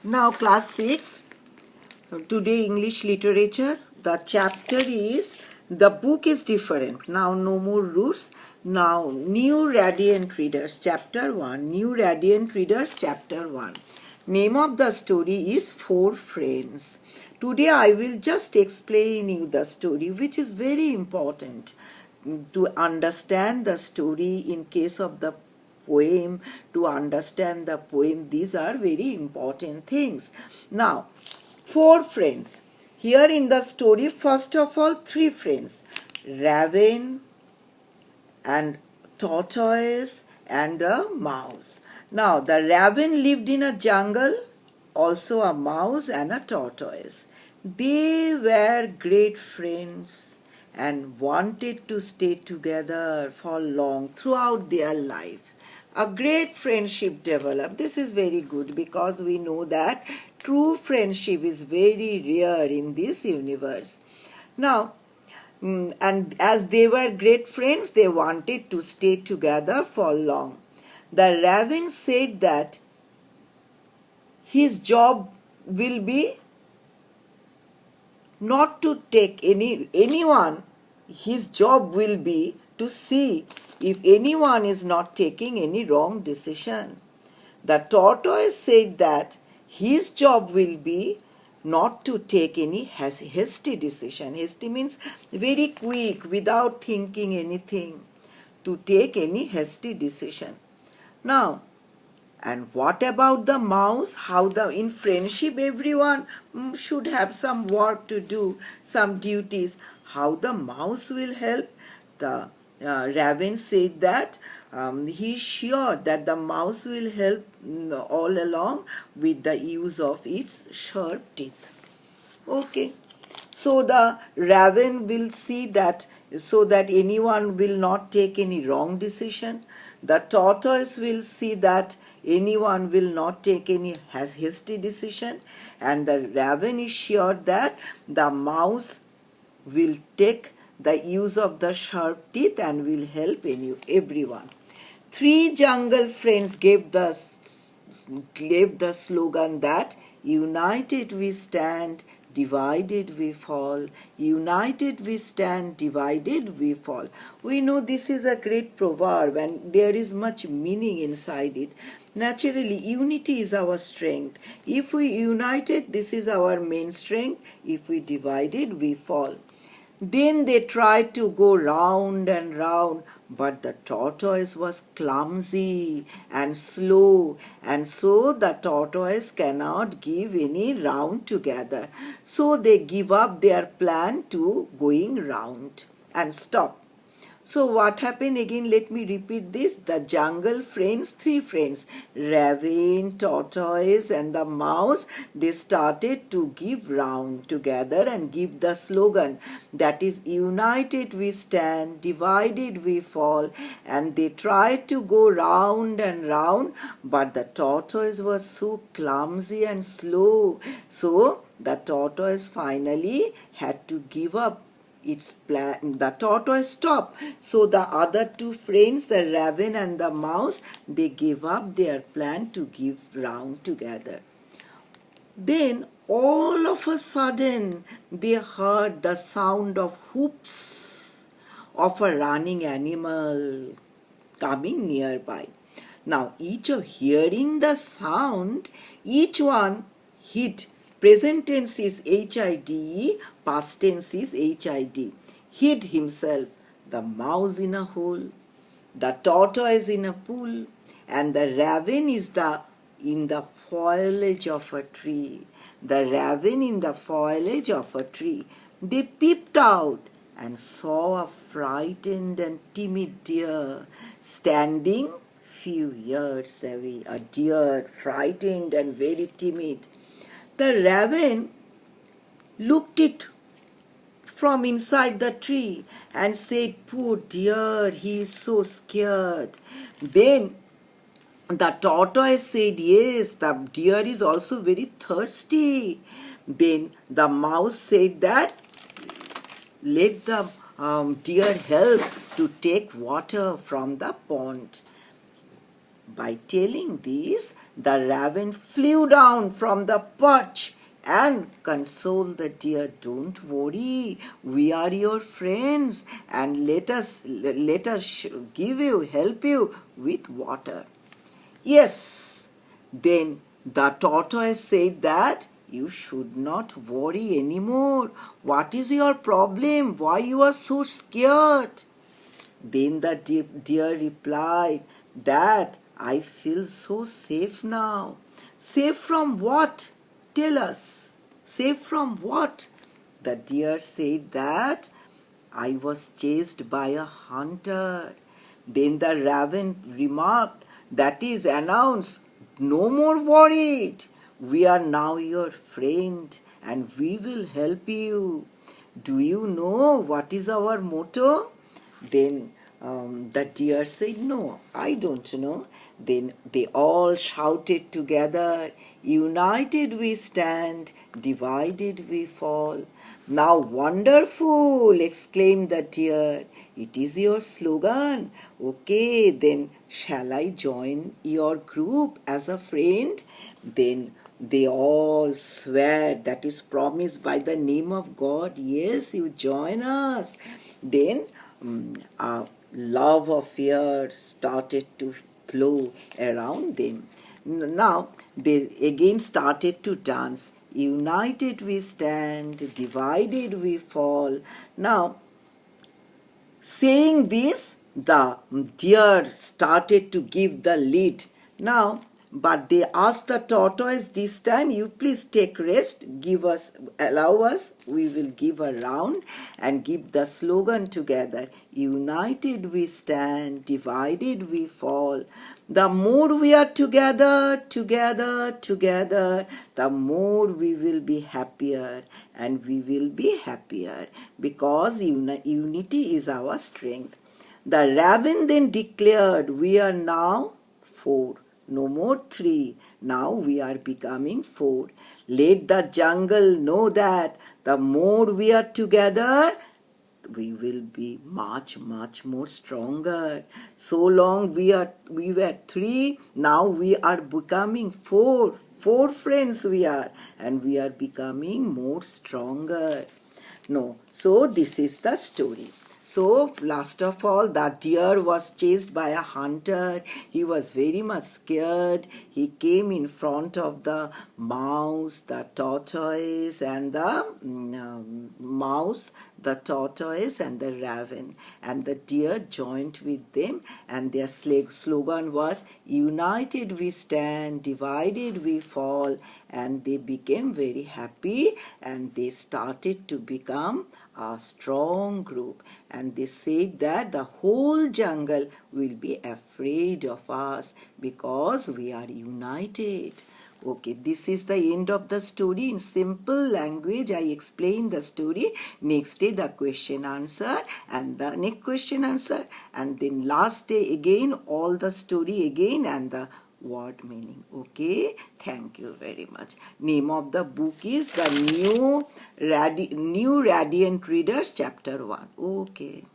Now class 6, today English literature. The chapter is, the book is different. Now no more roots. Now new radiant readers, chapter 1. New radiant readers, chapter 1. Name of the story is Four Friends. Today I will just explain you the story, which is very important to understand the story in case of the poem, to understand the poem. These are very important things. Now, four friends. Here in the story, first of all, three friends, Raven and Tortoise and a mouse. Now, the Raven lived in a jungle, also a mouse and a tortoise. They were great friends and wanted to stay together for long throughout their life. A great friendship developed. This is very good because we know that true friendship is very rare in this universe. Now, and as they were great friends, they wanted to stay together for long. The Raven said that his job will be not to take anyone. His job will be to see if anyone is not taking any wrong decision. The tortoise said that his job will be not to take any hasty decision. Hasty means very quick, without thinking anything, to take any hasty decision. Now, and what about the mouse? How in friendship everyone should have some work to do, some duties. How the mouse will help? The Raven said that he is sure that the mouse will help all along with the use of its sharp teeth. Okay. So the Raven will see that, so that anyone will not take any wrong decision. The tortoise will see that anyone will not take any hasty decision, and the Raven is sure that the mouse will take the use of the sharp teeth and will help everyone. Three jungle friends gave the slogan that united we stand, divided we fall. United we stand, divided we fall. We know this is a great proverb and there is much meaning inside it. Naturally, unity is our strength. If we united, this is our main strength. If we divided, we fall. Then they tried to go round and round, but the tortoise was clumsy and slow, and so the tortoise cannot give any round together. So they give up their plan to going round and stop. So what happened again? Let me repeat this. The jungle friends, three friends, Raven, Tortoise and the mouse, they started to give round together and give the slogan that is united we stand, divided we fall, and they tried to go round and round, but the tortoise was so clumsy and slow. So the tortoise finally had to give up its plan. The tortoise stopped. So the other two friends, the Raven and the mouse, they gave up their plan to give round together. Then all of a sudden they heard the sound of hoofs of a running animal coming nearby. Now each of hearing the sound, each one hid. Present tense is HIDE, past tense is HID. Hid himself, the mouse in a hole, the tortoise in a pool, and the raven is in the foliage of a tree. The raven in the foliage of a tree. They peeped out and saw a frightened and timid deer standing few yards away. A deer, frightened and very timid. The raven looked it from inside the tree and said, "Poor dear, he is so scared." Then the tortoise said, "Yes, the deer is also very thirsty." Then the mouse said that, "Let the deer help to take water from the pond." By telling this, the raven flew down from the perch and consoled the deer. Don't worry, we are your friends, and let us help you with water. Yes, then the tortoise said that you should not worry anymore. What is your problem? Why you are so scared? Then the deer replied that I feel so safe now. Safe from what? Tell us. Safe from what? The deer said that I was chased by a hunter. Then the raven remarked, that is announced, no more worried. We are now your friend and we will help you. Do you know what is our motto? Then the deer said, no, I don't know. Then they all shouted together, united we stand, divided we fall. Now wonderful, exclaimed the deer. It is your slogan. Okay, then shall I join your group as a friend? Then they all swear, that is promised by the name of God. Yes, you join us. Then a love affair started to flow around them. Now they again started to dance. United we stand, divided we fall. Now, saying this, the deer started to give the lead. Now, but they asked the tortoise this time, you please take rest, allow us, we will give a round and give the slogan together. United we stand, divided we fall. The more we are together, the more we will be happier, and we will be happier because unity is our strength. The raven then declared, we are now 4. No more 3. Now we are becoming 4. Let the jungle know that the more we are together, we will be much more stronger. So long we were 3, now we are becoming 4. 4 friends we are, and we are becoming more stronger. No, so this is the story. So last of all, the deer was chased by a hunter. He was very much scared. He came in front of the mouse, the tortoise, and the raven. And the deer joined with them, and their slogan was, united we stand, divided we fall. And they became very happy, and they started to become a strong group, and they said that the whole jungle will be afraid of us because we are united. Okay, this is the end of the story. In simple language, I explain the story. Next day, the question answer, and the next question answer, and then last day again, all the story again, and the word meaning. Okay, thank you very much. Name of the book is The New Radiant Readers, Chapter 1. Okay.